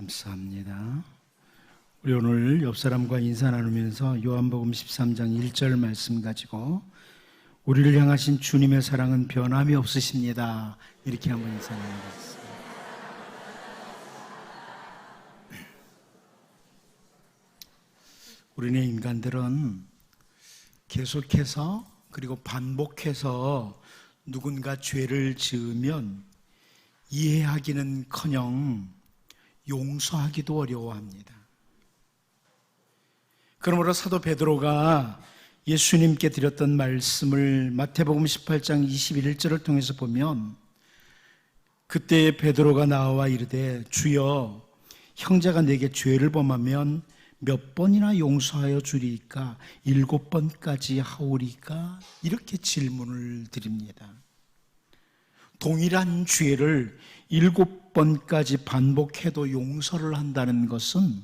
감사합니다. 우리 오늘 옆 사람과 인사 나누면서 요한복음 13장 1절 말씀 가지고 우리를 향하신 주님의 사랑은 변함이 없으십니다. 이렇게 한번 인사 나누겠습니다. 우리는 인간들은 계속해서 그리고 반복해서 누군가 죄를 지으면 이해하기는커녕 용서하기도 어려워합니다. 그러므로 사도 베드로가 예수님께 드렸던 말씀을 마태복음 18장 21절을 통해서 보면, 그때 베드로가 나와 이르되 주여 형제가 내게 죄를 범하면 몇 번이나 용서하여 주리이까? 7번까지 하오리까? 이렇게 질문을 드립니다. 동일한 죄를 7번까지 반복해도 용서를 한다는 것은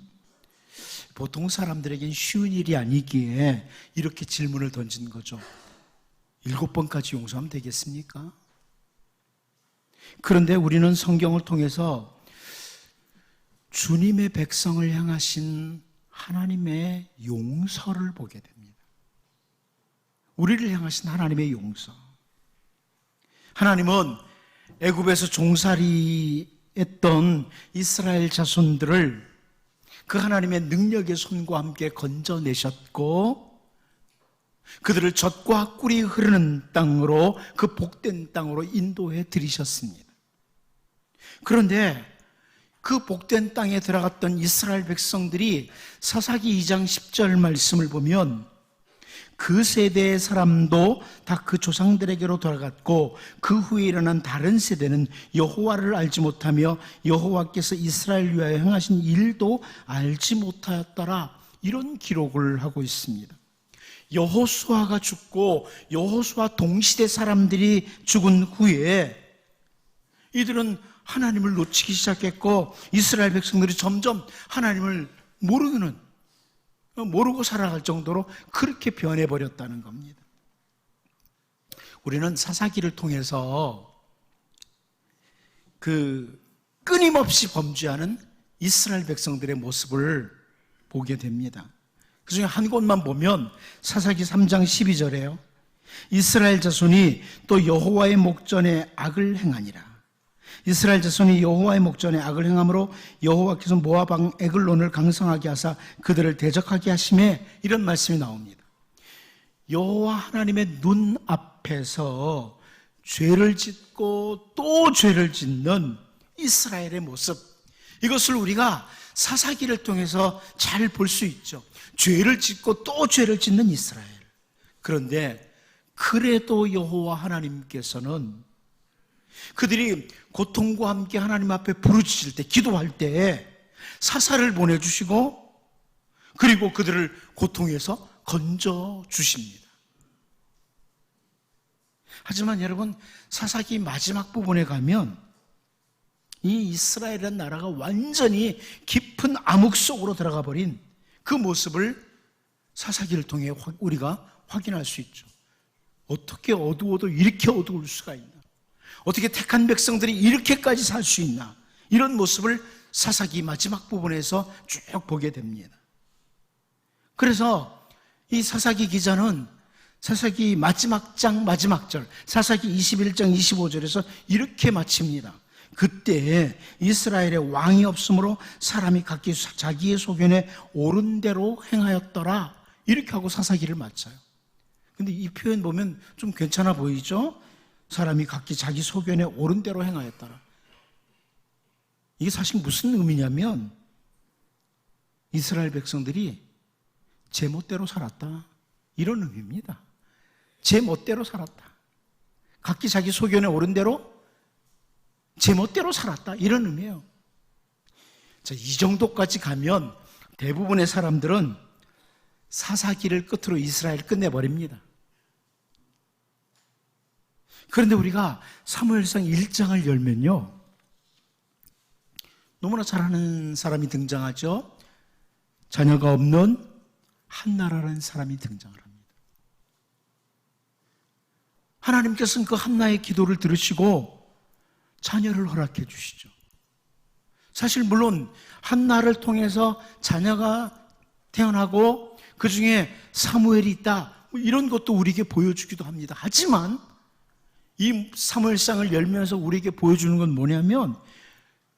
보통 사람들에겐 쉬운 일이 아니기에 이렇게 질문을 던진 거죠. 7번까지 용서하면 되겠습니까? 그런데 우리는 성경을 통해서 주님의 백성을 향하신 하나님의 용서를 보게 됩니다. 우리를 향하신 하나님의 용서. 하나님은 애굽에서 종살이했던 이스라엘 자손들을 그 하나님의 능력의 손과 함께 건져내셨고, 그들을 젖과 꿀이 흐르는 땅으로, 그 복된 땅으로 인도해 들이셨습니다. 그런데 그 복된 땅에 들어갔던 이스라엘 백성들이 사사기 2장 10절 말씀을 보면, 그 세대의 사람도 다 그 조상들에게로 돌아갔고 그 후에 일어난 다른 세대는 여호와를 알지 못하며 여호와께서 이스라엘 위하여 행하신 일도 알지 못하였더라. 이런 기록을 하고 있습니다. 여호수아가 죽고 여호수아 동시대 사람들이 죽은 후에 이들은 하나님을 놓치기 시작했고, 이스라엘 백성들이 점점 하나님을 모르고 살아갈 정도로 그렇게 변해버렸다는 겁니다. 우리는 사사기를 통해서 그 끊임없이 범죄하는 이스라엘 백성들의 모습을 보게 됩니다. 그 중에 한 곳만 보면 사사기 3장 12절에요. 이스라엘 자손이 또 여호와의 목전에 악을 행하니라. 이스라엘 자손이 여호와의 목전에 악을 행함으로 여호와께서 모압 왕 에글론을 강성하게 하사 그들을 대적하게 하심에, 이런 말씀이 나옵니다. 여호와 하나님의 눈 앞에서 죄를 짓고 또 죄를 짓는 이스라엘의 모습, 이것을 우리가 사사기를 통해서 잘 볼 수 있죠. 죄를 짓고 또 죄를 짓는 이스라엘. 그런데 그래도 여호와 하나님께서는 그들이 고통과 함께 하나님 앞에 부르짖을 때, 기도할 때 사사를 보내주시고, 그리고 그들을 고통에서 건져주십니다. 하지만 여러분, 사사기 마지막 부분에 가면 이 이스라엘이라는 나라가 완전히 깊은 암흑 속으로 들어가 버린 그 모습을 사사기를 통해 우리가 확인할 수 있죠. 어떻게 어두워도 이렇게 어두울 수가 있나? 어떻게 택한 백성들이 이렇게까지 살 수 있나? 이런 모습을 사사기 마지막 부분에서 쭉 보게 됩니다. 그래서 이 사사기 기자는 사사기 마지막 장 마지막 절, 사사기 21장 25절에서 이렇게 마칩니다. 그때 이스라엘의 왕이 없으므로 사람이 각기 자기의 소견에 옳은 대로 행하였더라. 이렇게 하고 사사기를 마쳐요. 근데 이 표현 보면 좀 괜찮아 보이죠? 사람이 각기 자기 소견에 옳은 대로 행하였더라. 이게 사실 무슨 의미냐면, 이스라엘 백성들이 제 멋대로 살았다, 이런 의미입니다. 제 멋대로 살았다. 각기 자기 소견에 옳은 대로 제 멋대로 살았다, 이런 의미예요. 자, 이 정도까지 가면 대부분의 사람들은 사사기를 끝으로 이스라엘을 끝내버립니다. 그런데 우리가 사무엘상 1장을 열면요, 너무나 잘 아는 사람이 등장하죠. 자녀가 없는 한나라라는 사람이 등장을 합니다. 하나님께서는 그 한나의 기도를 들으시고 자녀를 허락해 주시죠. 사실 물론 한나를 통해서 자녀가 태어나고 그 중에 사무엘이 있다, 이런 것도 우리에게 보여주기도 합니다. 하지만 이 사무엘상을 열면서 우리에게 보여주는 건 뭐냐면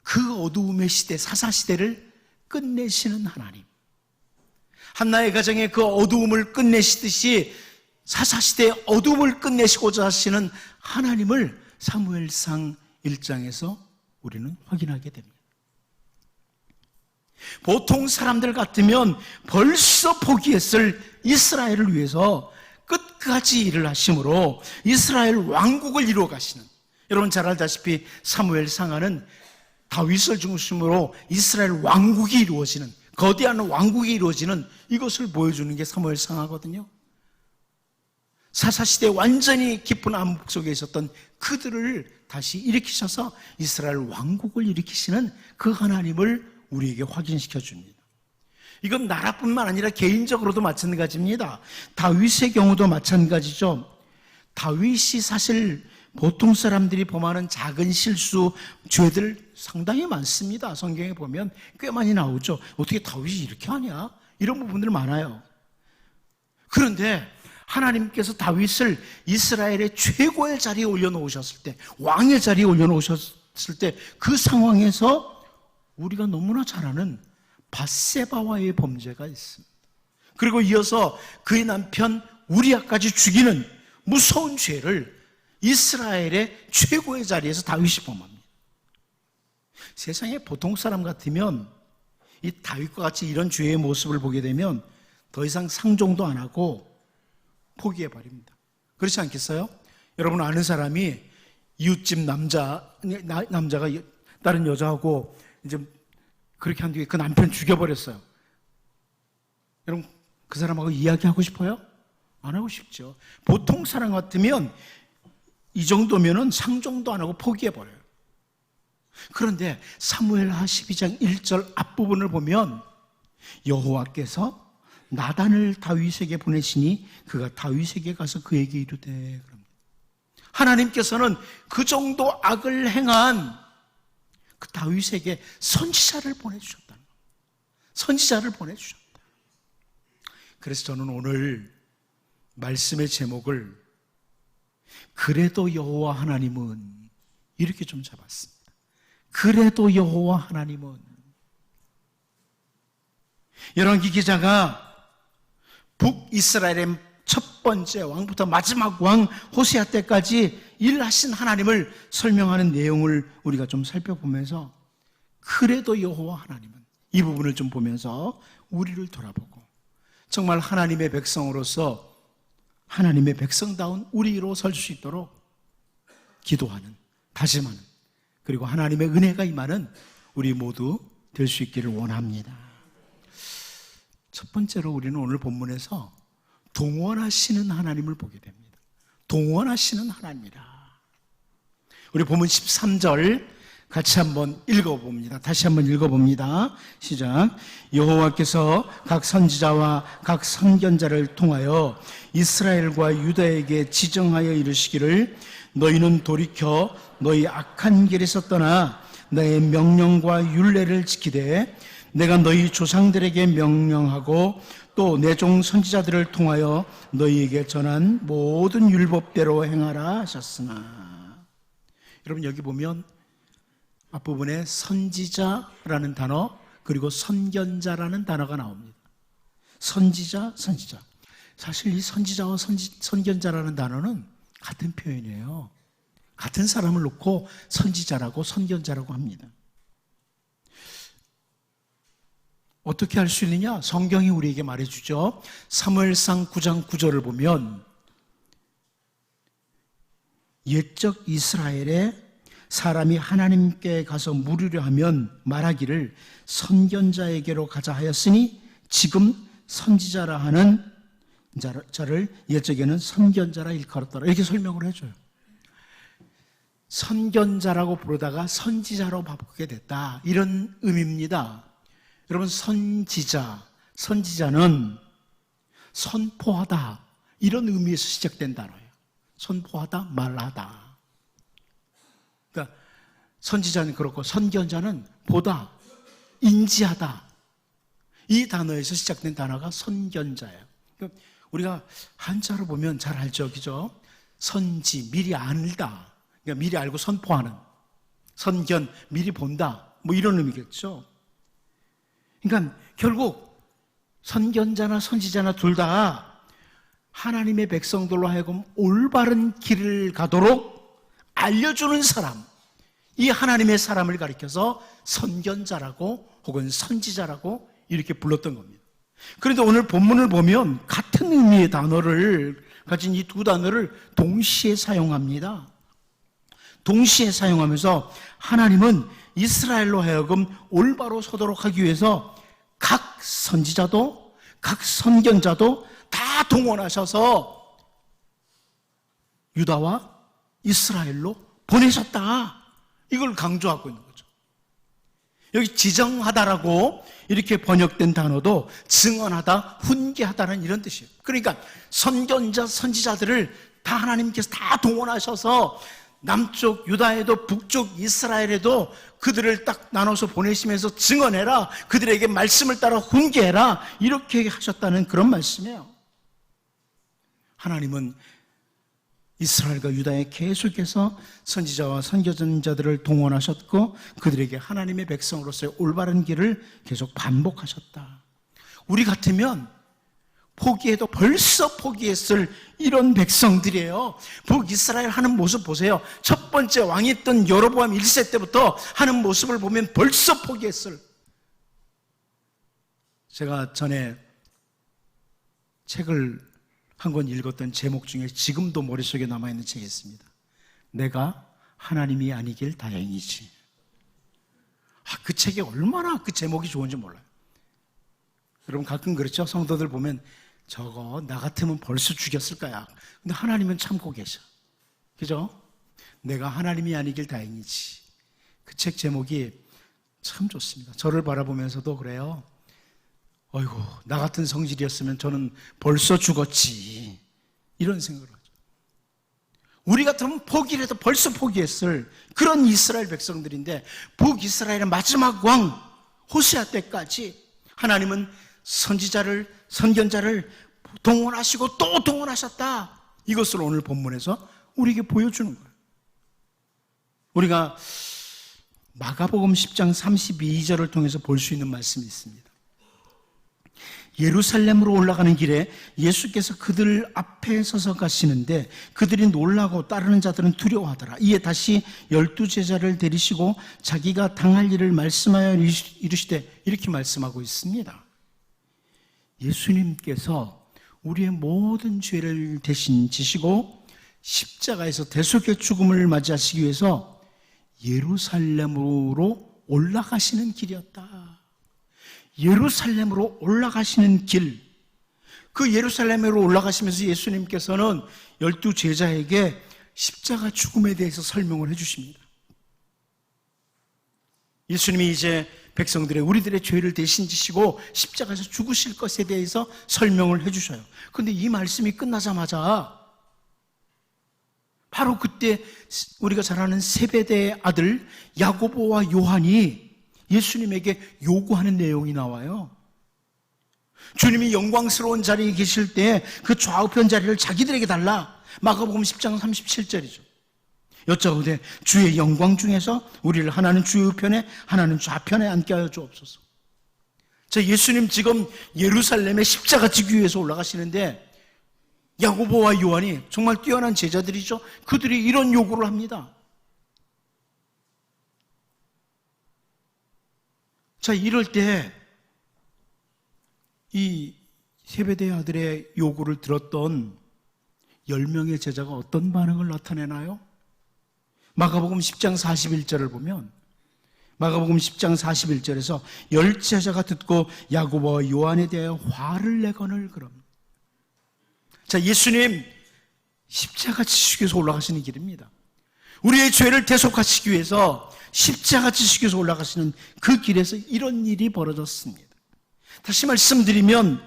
그 어두움의 시대, 사사시대를 끝내시는 하나님, 한나의 가정에 그 어두움을 끝내시듯이 사사시대의 어두움을 끝내시고자 하시는 하나님을 사무엘상 1장에서 우리는 확인하게 됩니다. 보통 사람들 같으면 벌써 포기했을 이스라엘을 위해서 끝까지 일을 하심으로 이스라엘 왕국을 이루어 가시는, 여러분 잘 알다시피 사무엘 상하는 다윗을 중심으로 이스라엘 왕국이 이루어지는, 거대한 왕국이 이루어지는 이것을 보여주는 게 사무엘 상하거든요. 사사시대에 완전히 깊은 암흑 속에 있었던 그들을 다시 일으키셔서 이스라엘 왕국을 일으키시는 그 하나님을 우리에게 확인시켜 줍니다. 이건 나라뿐만 아니라 개인적으로도 마찬가지입니다. 다윗의 경우도 마찬가지죠. 다윗이 사실 보통 사람들이 범하는 작은 실수, 죄들 상당히 많습니다. 성경에 보면 꽤 많이 나오죠. 어떻게 다윗이 이렇게 하냐? 이런 부분들 많아요. 그런데 하나님께서 다윗을 이스라엘의 최고의 자리에 올려놓으셨을 때, 왕의 자리에 올려놓으셨을 때 그 상황에서 우리가 너무나 잘 아는 밧세바와의 범죄가 있습니다. 그리고 이어서 그의 남편 우리아까지 죽이는 무서운 죄를 이스라엘의 최고의 자리에서 다윗이 범합니다. 세상에 보통 사람 같으면 이 다윗과 같이 이런 죄의 모습을 보게 되면 더 이상 상종도 안 하고 포기해버립니다. 그렇지 않겠어요? 여러분 아는 사람이 이웃집 남자가 다른 여자하고 이제 그렇게 한 뒤에 그 남편 죽여버렸어요. 여러분 그 사람하고 이야기하고 싶어요? 안 하고 싶죠. 보통 사람 같으면 이 정도면은 상종도 안 하고 포기해버려요. 그런데 사무엘하 12장 1절 앞부분을 보면 여호와께서 나단을 다윗에게 보내시니 그가 다윗에게 가서 그에게 이르되, 그럽니다. 하나님께서는 그 정도 악을 행한 그 다윗에게 선지자를 보내주셨다는 겁니다. 선지자를 보내주셨다. 그래서 저는 오늘 말씀의 제목을 그래도 여호와 하나님은 이렇게 좀 잡았습니다. 그래도 여호와 하나님은. 열왕기 기자가 북이스라엘의 첫 번째 왕부터 마지막 왕 호세아 때까지 일하신 하나님을 설명하는 내용을 우리가 좀 살펴보면서 그래도 여호와 하나님은, 이 부분을 좀 보면서 우리를 돌아보고 정말 하나님의 백성으로서 하나님의 백성다운 우리로 설 수 있도록 기도하는, 다짐하는, 그리고 하나님의 은혜가 임하는 우리 모두 될 수 있기를 원합니다. 첫 번째로 우리는 오늘 본문에서 동원하시는 하나님을 보게 됩니다. 동원하시는 하나님이라. 우리 본문 13절 같이 한번 읽어봅니다. 다시 한번 읽어봅니다. 시작. 여호와께서 각 선지자와 각 선견자를 통하여 이스라엘과 유다에게 지정하여 이르시기를 너희는 돌이켜 너희 악한 길에서 떠나 나의 명령과 율례를 지키되 내가 너희 조상들에게 명령하고 또 내 종 선지자들을 통하여 너희에게 전한 모든 율법대로 행하라 하셨으나. 여러분 여기 보면 앞부분에 선지자라는 단어 그리고 선견자라는 단어가 나옵니다. 선지자, 선지자. 사실 이 선지자와 선견자라는 단어는 같은 표현이에요. 같은 사람을 놓고 선지자라고 선견자라고 합니다. 어떻게 할 수 있느냐? 성경이 우리에게 말해주죠. 사무엘상 9장 9절을 보면 옛적 이스라엘에 사람이 하나님께 가서 물으려 하면 말하기를 선견자에게로 가자 하였으니 지금 선지자라 하는 자를 옛적에는 선견자라 일컬었더라. 이렇게 설명을 해줘요. 선견자라고 부르다가 선지자로 바꾸게 됐다, 이런 의미입니다. 여러분 선지자는 선포하다, 이런 의미에서 시작된 단어예요. 선포하다, 말하다. 그러니까 선지자는 그렇고 선견자는 보다, 인지하다. 이 단어에서 시작된 단어가 선견자예요. 그러니까 우리가 한자로 보면 잘 알죠, 그죠? 선지, 미리 알다. 그러니까 미리 알고 선포하는. 선견, 미리 본다. 뭐 이런 의미겠죠. 그러니까 결국 선견자나 선지자나 둘 다 하나님의 백성들로 하여금 올바른 길을 가도록 알려주는 사람, 이 하나님의 사람을 가리켜서 선견자라고 혹은 선지자라고 이렇게 불렀던 겁니다. 그런데 오늘 본문을 보면 같은 의미의 단어를 가진 이 두 단어를 동시에 사용합니다. 동시에 사용하면서 하나님은 이스라엘로 하여금 올바로 서도록 하기 위해서 각 선지자도 각 선견자도 다 동원하셔서 유다와 이스라엘로 보내셨다. 이걸 강조하고 있는 거죠. 여기 지정하다라고 이렇게 번역된 단어도 증언하다, 훈계하다는 이런 뜻이에요. 그러니까 선견자, 선지자들을 다 하나님께서 다 동원하셔서 남쪽 유다에도 북쪽 이스라엘에도 그들을 딱 나눠서 보내시면서 증언해라, 그들에게 말씀을 따라 훈계해라, 이렇게 하셨다는 그런 말씀이에요. 하나님은 이스라엘과 유다에 계속해서 선지자와 선견자들을 동원하셨고 그들에게 하나님의 백성으로서의 올바른 길을 계속 반복하셨다. 우리 같으면 포기해도 벌써 포기했을 이런 백성들이에요. 북이스라엘 하는 모습 보세요. 첫 번째 왕이었던 여로보암 1세 때부터 하는 모습을 보면 벌써 포기했을. 제가 전에 책을 한 권 읽었던 제목 중에 지금도 머릿속에 남아있는 책이 있습니다. 내가 하나님이 아니길 다행이지. 그 책이 얼마나 그 제목이 좋은지 몰라요. 여러분 가끔 그렇죠? 성도들 보면 저거 나 같으면 벌써 죽였을 거야. 근데 하나님은 참고 계셔. 그죠? 내가 하나님이 아니길 다행이지. 그 책 제목이 참 좋습니다. 저를 바라보면서도 그래요. 어이구, 나 같은 성질이었으면 저는 벌써 죽었지. 이런 생각을 하죠. 우리 같으면 포기를 해도 벌써 포기했을 그런 이스라엘 백성들인데 북이스라엘의 마지막 왕 호세아 때까지 하나님은 선지자를, 선견자를 동원하시고 또 동원하셨다. 이것을 오늘 본문에서 우리에게 보여주는 거예요. 우리가 마가복음 10장 32절을 통해서 볼 수 있는 말씀이 있습니다. 예루살렘으로 올라가는 길에 예수께서 그들 앞에 서서 가시는데 그들이 놀라고 따르는 자들은 두려워하더라. 이에 다시 12제자를 데리시고 자기가 당할 일을 말씀하여 이르시되 이렇게 말씀하고 있습니다. 예수님께서 우리의 모든 죄를 대신 지시고 십자가에서 대속의 죽음을 맞이하시기 위해서 예루살렘으로 올라가시는 길이었다. 예루살렘으로 올라가시는 길, 그 예루살렘으로 올라가시면서 예수님께서는 12제자에게 십자가 죽음에 대해서 설명을 해주십니다. 예수님이 이제 백성들의 우리들의 죄를 대신 지시고 십자가에서 죽으실 것에 대해서 설명을 해주셔요. 그런데 이 말씀이 끝나자마자 바로 그때 우리가 잘 아는 세베대의 아들 야고보와 요한이 예수님에게 요구하는 내용이 나와요. 주님이 영광스러운 자리에 계실 때 그 좌우편 자리를 자기들에게 달라. 마가복음 10장 37절이죠. 여짜오되 주의 영광 중에서 우리를 하나는 주우편에 하나는 좌편에 앉게 하여 주옵소서. 자, 예수님 지금 예루살렘에 십자가 지기 위해서 올라가시는데 야고보와 요한이 정말 뛰어난 제자들이죠. 그들이 이런 요구를 합니다. 자, 이럴 때 이 세베대 아들의 요구를 들었던 10명의 제자가 어떤 반응을 나타내나요? 마가복음 10장 41절을 보면 마가복음 10장 41절에서 10제자가 듣고 야고보와 요한에 대하여 화를 내거늘 그럽니다. 자, 예수님 십자가 지시기 위해서 올라가시는 길입니다. 우리의 죄를 대속하시기 위해서 십자가 지시기 위해서 올라가시는 그 길에서 이런 일이 벌어졌습니다. 다시 말씀드리면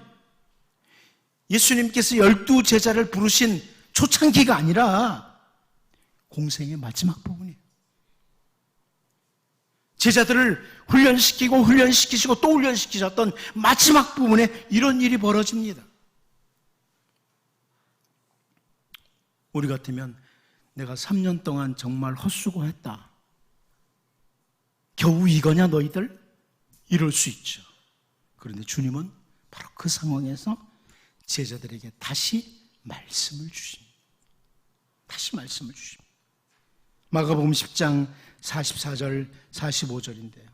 예수님께서 12제자를 부르신 초창기가 아니라 공생의 마지막 부분이에요. 제자들을 훈련시키고 훈련시키시고 또 훈련시키셨던 마지막 부분에 이런 일이 벌어집니다. 우리 같으면 내가 3년 동안 정말 헛수고했다. 겨우 이거냐 너희들? 이럴 수 있죠. 그런데 주님은 바로 그 상황에서 제자들에게 다시 말씀을 주십니다. 다시 말씀을 주십니다. 마가복음 10장 44절 45절인데요.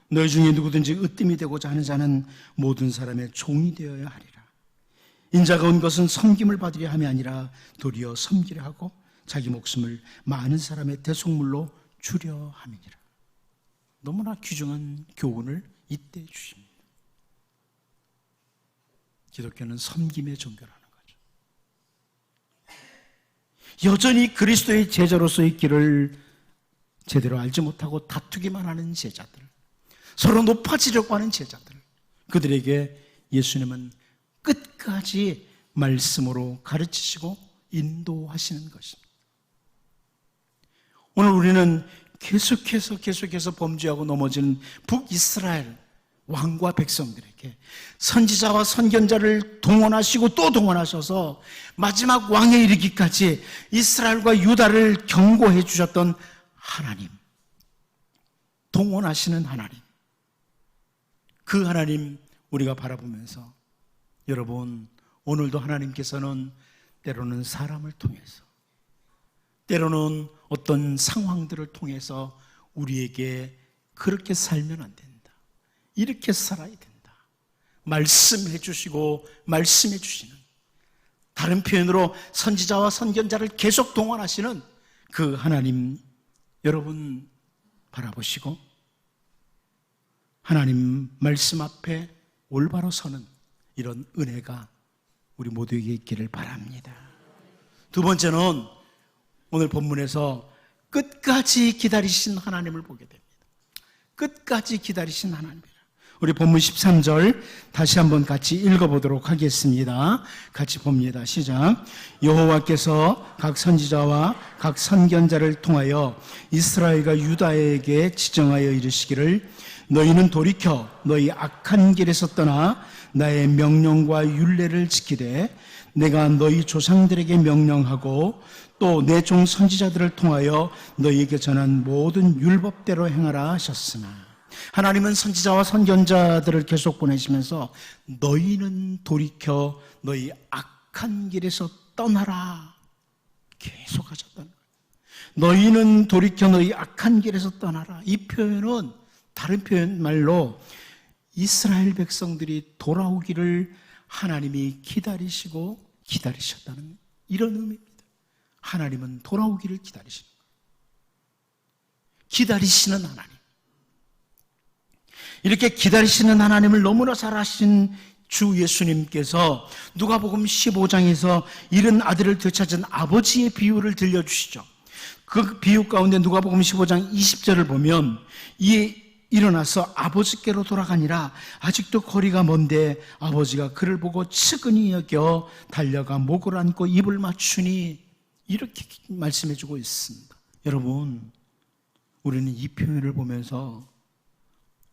너희 중에 누구든지 으뜸이 되고자 하는 자는 모든 사람의 종이 되어야 하리라. 인자가 온 것은 섬김을 받으려 함이 아니라 도리어 섬기려 하고 자기 목숨을 많은 사람의 대속물로 주려 함이니라. 너무나 귀중한 교훈을 이때 주십니다. 기독교는 섬김의 종교라는 거죠. 여전히 그리스도의 제자로서의 길을 제대로 알지 못하고 다투기만 하는 제자들, 서로 높아지려고 하는 제자들, 그들에게 예수님은 끝까지 말씀으로 가르치시고 인도하시는 것입니다. 오늘 우리는 계속해서 범죄하고 넘어지는 북이스라엘 왕과 백성들에게 선지자와 선견자를 동원하시고 또 동원하셔서 마지막 왕에 이르기까지 이스라엘과 유다를 경고해 주셨던 하나님, 동원하시는 하나님, 그 하나님 우리가 바라보면서 여러분, 오늘도 하나님께서는 때로는 사람을 통해서, 때로는 어떤 상황들을 통해서 우리에게 그렇게 살면 안 된다, 이렇게 살아야 된다 말씀해 주시고 말씀해 주시는, 다른 표현으로 선지자와 선견자를 계속 동원하시는 그 하나님 여러분 바라보시고 하나님 말씀 앞에 올바로 서는 이런 은혜가 우리 모두에게 있기를 바랍니다. 두 번째는 오늘 본문에서 끝까지 기다리신 하나님을 보게 됩니다. 끝까지 기다리신 하나님이라. 우리 본문 13절 다시 한번 같이 읽어보도록 하겠습니다. 같이 봅니다. 시작. 여호와께서 각 선지자와 각 선견자를 통하여 이스라엘과 유다에게 지정하여 이르시기를 너희는 돌이켜 너희 악한 길에서 떠나 나의 명령과 율례를 지키되 내가 너희 조상들에게 명령하고 또 내 종 선지자들을 통하여 너희에게 전한 모든 율법대로 행하라 하셨으나, 하나님은 선지자와 선견자들을 계속 보내시면서 너희는 돌이켜 너희 악한 길에서 떠나라 계속 하셨다는 거예요. 너희는 돌이켜 너희 악한 길에서 떠나라. 이 표현은 다른 표현 말로 이스라엘 백성들이 돌아오기를 하나님이 기다리시고 기다리셨다는 이런 의미입니다. 하나님은 돌아오기를 기다리시는 거예요. 기다리시는 하나님. 이렇게 기다리시는 하나님을 너무나 잘 아신 주 예수님께서 누가복음 15장에서 잃은 아들을 되찾은 아버지의 비유를 들려주시죠. 그 비유 가운데 누가복음 15장 20절을 보면 일어나서 아버지께로 돌아가니라 아직도 거리가 먼데 아버지가 그를 보고 측은히 여겨 달려가 목을 안고 입을 맞추니, 이렇게 말씀해주고 있습니다. 여러분, 우리는 이 표현을 보면서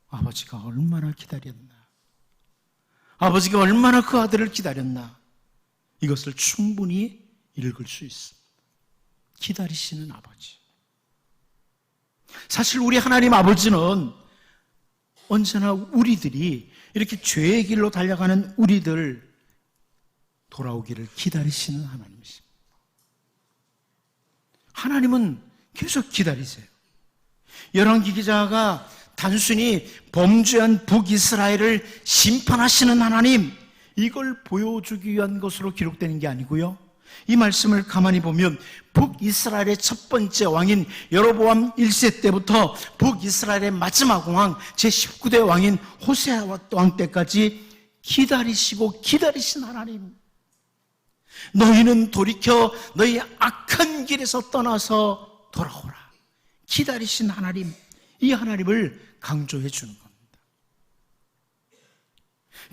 아버지가 얼마나 기다렸나, 아버지가 얼마나 그 아들을 기다렸나, 이것을 충분히 읽을 수 있습니다. 기다리시는 아버지. 사실 우리 하나님 아버지는 언제나 우리들이 이렇게 죄의 길로 달려가는 우리들 돌아오기를 기다리시는 하나님이십니다. 하나님은 계속 기다리세요. 열왕기 기자가 단순히 범죄한 북이스라엘을 심판하시는 하나님, 이걸 보여주기 위한 것으로 기록되는 게 아니고요, 이 말씀을 가만히 보면 북이스라엘의 첫 번째 왕인 여로보암 1세 때부터 북이스라엘의 마지막 왕 제19대 왕인 호세아 왕 때까지 기다리시고 기다리신 하나님, 너희는 돌이켜 너희 악한 길에서 떠나서 돌아오라 기다리신 하나님, 이 하나님을 강조해 주는 겁니다.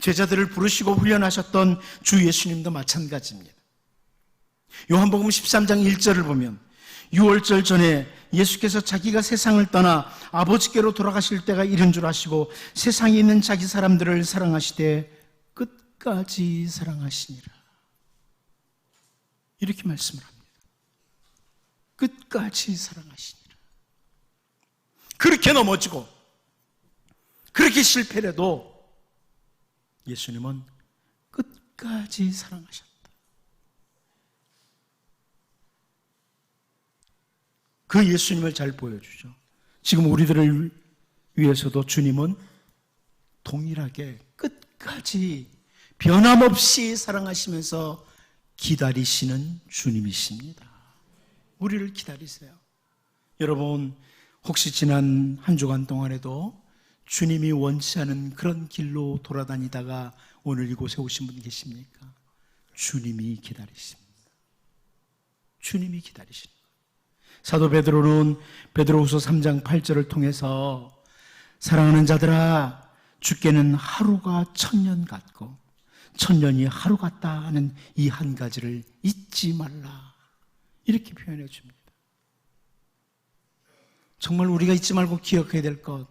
제자들을 부르시고 훈련하셨던 주 예수님도 마찬가지입니다. 요한복음 13장 1절을 보면 6월절 전에 예수께서 자기가 세상을 떠나 아버지께로 돌아가실 때가 이른 줄 아시고 세상에 있는 자기 사람들을 사랑하시되 끝까지 사랑하시니라. 이렇게 말씀을 합니다. 끝까지 사랑하시니라. 그렇게 넘어지고 그렇게 실패해도 예수님은 끝까지 사랑하셨다. 그 예수님을 잘 보여주죠. 지금 우리들을 위해서도 주님은 동일하게 끝까지 변함없이 사랑하시면서 기다리시는 주님이십니다. 우리를 기다리세요. 여러분, 혹시 지난 한 주간 동안에도 주님이 원치 않은 그런 길로 돌아다니다가 오늘 이곳에 오신 분 계십니까? 주님이 기다리십니다. 주님이 기다리십니다. 사도 베드로는 베드로후서 3장 8절을 통해서 사랑하는 자들아, 주께는 하루가 1000년 같고 1000년이 하루 같다 하는 이 한 가지를 잊지 말라, 이렇게 표현해 줍니다. 정말 우리가 잊지 말고 기억해야 될 것,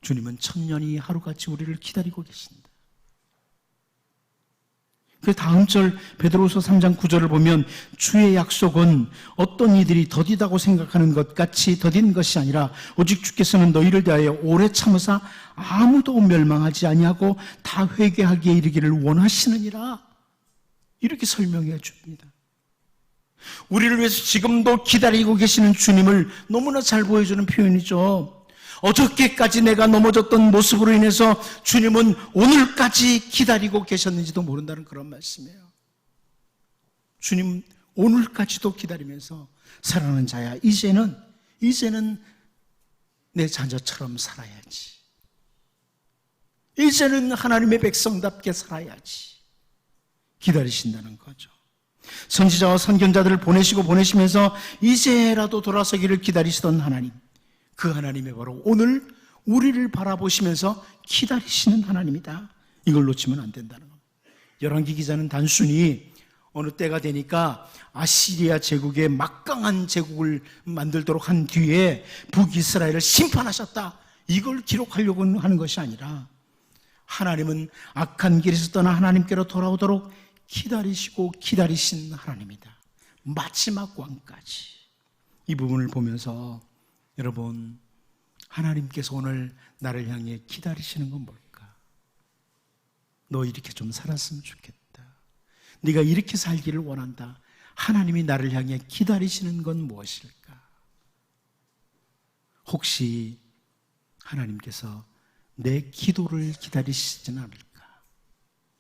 주님은 1000년이 하루같이 우리를 기다리고 계신다. 그 다음 절 베드로후서 3장 9절을 보면 주의 약속은 어떤 이들이 더디다고 생각하는 것 같이 더딘 것이 아니라 오직 주께서는 너희를 대하여 오래 참으사 아무도 멸망하지 아니하고 다 회개하기에 이르기를 원하시느니라, 이렇게 설명해 줍니다. 우리를 위해서 지금도 기다리고 계시는 주님을 너무나 잘 보여주는 표현이죠. 어저께까지 내가 넘어졌던 모습으로 인해서 주님은 오늘까지 기다리고 계셨는지도 모른다는 그런 말씀이에요. 주님 오늘까지도 기다리면서 사랑하는 자야, 이제는 내 자녀처럼 살아야지. 이제는 하나님의 백성답게 살아야지. 기다리신다는 거죠. 선지자와 선견자들을 보내시면서 이제라도 돌아서기를 기다리시던 하나님, 그 하나님이 바로 오늘 우리를 바라보시면서 기다리시는 하나님이다. 이걸 놓치면 안 된다는 겁니다. 열왕기 기자는 단순히 어느 때가 되니까 아시리아 제국의 막강한 제국을 만들도록 한 뒤에 북이스라엘을 심판하셨다, 이걸 기록하려고 하는 것이 아니라 하나님은 악한 길에서 떠나 하나님께로 돌아오도록 기다리시고 기다리신 하나님이다. 마지막 왕까지. 이 부분을 보면서 여러분, 하나님께서 오늘 나를 향해 기다리시는 건 뭘까? 너 이렇게 좀 살았으면 좋겠다. 네가 이렇게 살기를 원한다. 하나님이 나를 향해 기다리시는 건 무엇일까? 혹시 하나님께서 내 기도를 기다리시지는 않을까?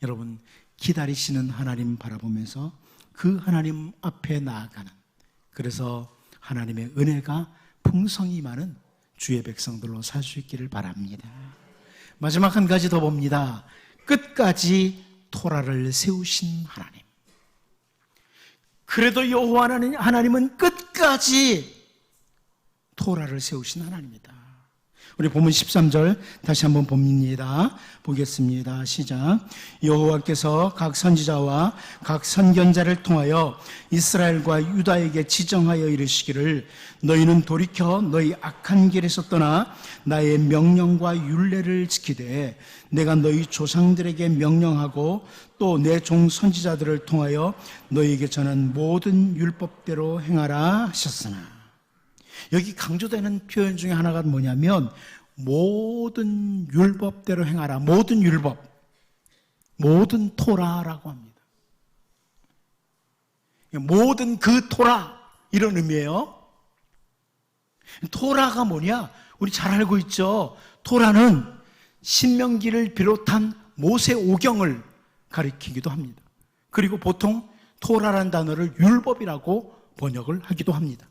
여러분, 기다리시는 하나님 바라보면서 그 하나님 앞에 나아가는, 그래서 하나님의 은혜가 풍성이 많은 주의 백성들로 살 수 있기를 바랍니다. 마지막 한 가지 더 봅니다. 끝까지 토라를 세우신 하나님. 그래도 여호와 하나님은 끝까지 토라를 세우신 하나님이다. 우리 본문 13절 다시 한번 봅니다. 보겠습니다. 시작. 여호와께서 각 선지자와 각 선견자를 통하여 이스라엘과 유다에게 지정하여 이르시기를 너희는 돌이켜 너희 악한 길에서 떠나 나의 명령과 율례를 지키되 내가 너희 조상들에게 명령하고 또 내 종 선지자들을 통하여 너희에게 전한 모든 율법대로 행하라 하셨으나, 여기 강조되는 표현 중에 하나가 뭐냐면 모든 율법대로 행하라. 모든 율법, 모든 토라라고 합니다. 모든 그 토라, 이런 의미예요. 토라가 뭐냐? 우리 잘 알고 있죠. 토라는 신명기를 비롯한 모세 오경을 가리키기도 합니다. 그리고 보통 토라란 단어를 율법이라고 번역을 하기도 합니다.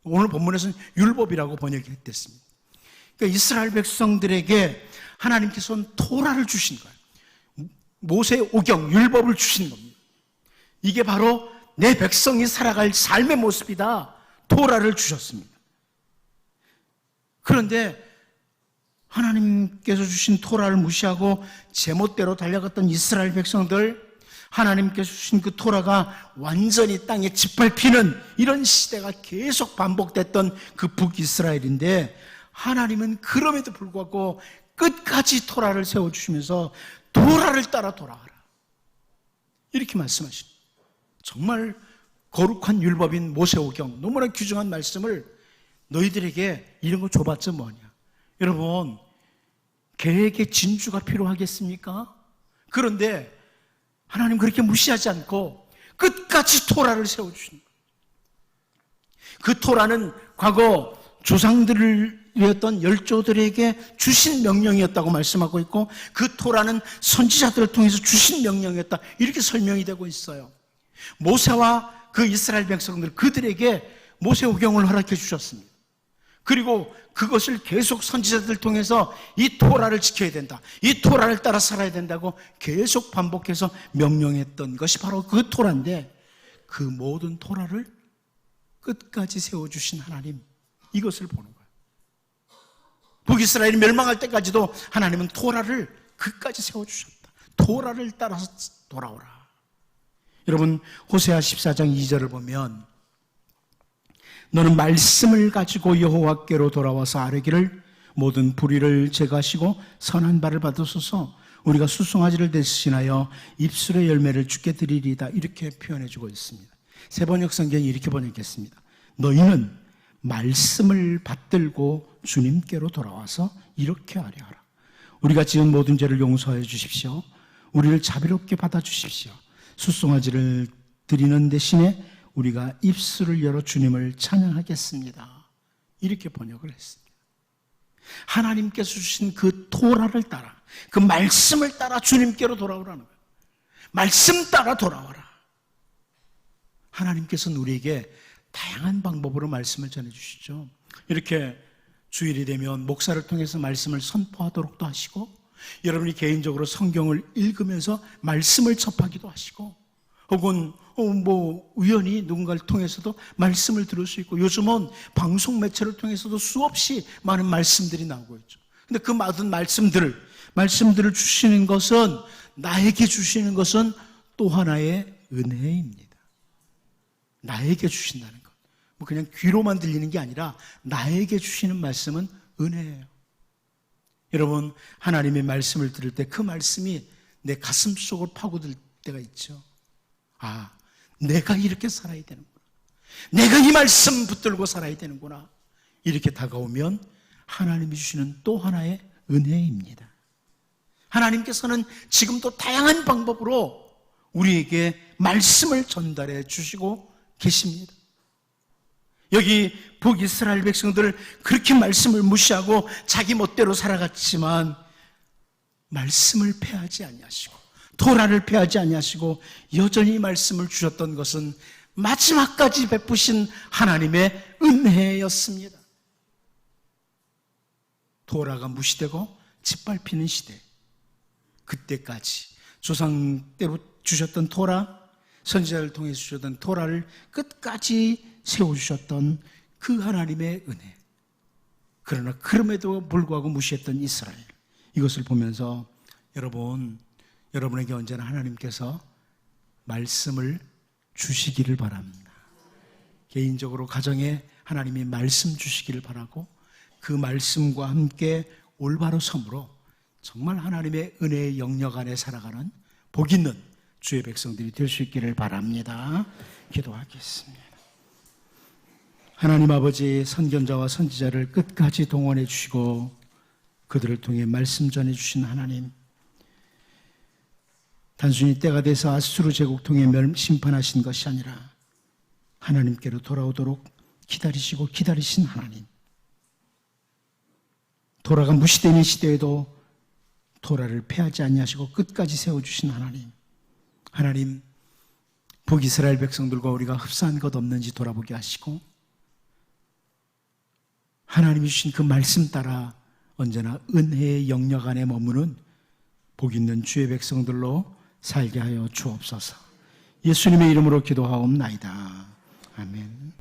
오늘 본문에서는 율법이라고 번역했습니다. 그러니까 이스라엘 백성들에게 하나님께서는 토라를 주신 거예요. 모세 오경, 율법을 주신 겁니다. 이게 바로 내 백성이 살아갈 삶의 모습이다. 토라를 주셨습니다. 그런데 하나님께서 주신 토라를 무시하고 제멋대로 달려갔던 이스라엘 백성들, 하나님께서 주신 그 토라가 완전히 땅에 짓밟히는 이런 시대가 계속 반복됐던 그 북이스라엘인데, 하나님은 그럼에도 불구하고 끝까지 토라를 세워주시면서 토라를 따라 돌아가라, 이렇게 말씀하십니다. 정말 거룩한 율법인 모세오경, 너무나 귀중한 말씀을 너희들에게 이런 거 줘봤자 뭐냐. 여러분, 개에게 진주가 필요하겠습니까? 그런데 하나님 그렇게 무시하지 않고 끝까지 토라를 세워주신 거예요. 그 토라는 과거 조상들이었던 열조들에게 주신 명령이었다고 말씀하고 있고, 그 토라는 선지자들을 통해서 주신 명령이었다, 이렇게 설명이 되고 있어요. 모세와 그 이스라엘 백성들, 그들에게 모세오경을 허락해 주셨습니다. 그리고 그것을 계속 선지자들 통해서 이 토라를 지켜야 된다, 이 토라를 따라 살아야 된다고 계속 반복해서 명령했던 것이 바로 그 토라인데, 그 모든 토라를 끝까지 세워주신 하나님, 이것을 보는 거예요. 북이스라엘이 멸망할 때까지도 하나님은 토라를 끝까지 세워주셨다. 토라를 따라서 돌아오라. 여러분, 호세아 14장 2절을 보면, 너는 말씀을 가지고 여호와께로 돌아와서 아뢰기를, 모든 불의를 제거하시고 선한 바를 받으소서, 우리가 수송아지를 대신하여 입술의 열매를 주께 드리리다, 이렇게 표현해주고 있습니다. 세번역 성경이 이렇게 번역했습니다. 너희는 말씀을 받들고 주님께로 돌아와서 이렇게 하려 하라. 우리가 지은 모든 죄를 용서하여 주십시오. 우리를 자비롭게 받아주십시오. 수송아지를 드리는 대신에 우리가 입술을 열어 주님을 찬양하겠습니다, 이렇게 번역을 했습니다. 하나님께서 주신 그 토라를 따라, 그 말씀을 따라 주님께로 돌아오라는 거예요. 말씀 따라 돌아와라. 하나님께서는 우리에게 다양한 방법으로 말씀을 전해주시죠. 이렇게 주일이 되면 목사를 통해서 말씀을 선포하도록도 하시고, 여러분이 개인적으로 성경을 읽으면서 말씀을 접하기도 하시고, 혹은 우연히 누군가를 통해서도 말씀을 들을 수 있고, 요즘은 방송 매체를 통해서도 수없이 많은 말씀들이 나오고 있죠. 근데 그 많은 말씀들을 주시는 것은, 나에게 주시는 것은 또 하나의 은혜입니다. 나에게 주신다는 것, 뭐 그냥 귀로만 들리는 게 아니라 나에게 주시는 말씀은 은혜예요. 여러분, 하나님의 말씀을 들을 때 그 말씀이 내 가슴 속을 파고들 때가 있죠. 아, 내가 이렇게 살아야 되는구나, 내가 이 말씀 붙들고 살아야 되는구나, 이렇게 다가오면 하나님이 주시는 또 하나의 은혜입니다. 하나님께서는 지금도 다양한 방법으로 우리에게 말씀을 전달해 주시고 계십니다. 여기 북이스라엘 백성들을 그렇게 말씀을 무시하고 자기 멋대로 살아갔지만, 말씀을 폐하지 아니하시고 토라를 폐하지 아니하시고 여전히 말씀을 주셨던 것은 마지막까지 베푸신 하나님의 은혜였습니다. 토라가 무시되고 짓밟히는 시대, 그때까지 조상 때로 주셨던 토라, 선지자를 통해 주셨던 토라를 끝까지 세워주셨던 그 하나님의 은혜, 그러나 그럼에도 불구하고 무시했던 이스라엘, 이것을 보면서 여러분에게 언제나 하나님께서 말씀을 주시기를 바랍니다. 개인적으로 가정에 하나님이 말씀 주시기를 바라고, 그 말씀과 함께 올바로 섬으로 정말 하나님의 은혜의 영역 안에 살아가는 복 있는 주의 백성들이 될 수 있기를 바랍니다. 기도하겠습니다. 하나님 아버지, 선견자와 선지자를 끝까지 동원해 주시고 그들을 통해 말씀 전해 주신 하나님, 단순히 때가 돼서 아수르 제국 통해 심판하신 것이 아니라 하나님께로 돌아오도록 기다리시고 기다리신 하나님, 토라가 무시되는 시대에도 토라를 폐하지 아니하시고 끝까지 세워주신 하나님, 북이스라엘 백성들과 우리가 흡사한 것 없는지 돌아보게 하시고, 하나님이 주신 그 말씀 따라 언제나 은혜의 영역 안에 머무는 복 있는 주의 백성들로 살게 하여 주옵소서. 예수님의 이름으로 기도하옵나이다. 아멘.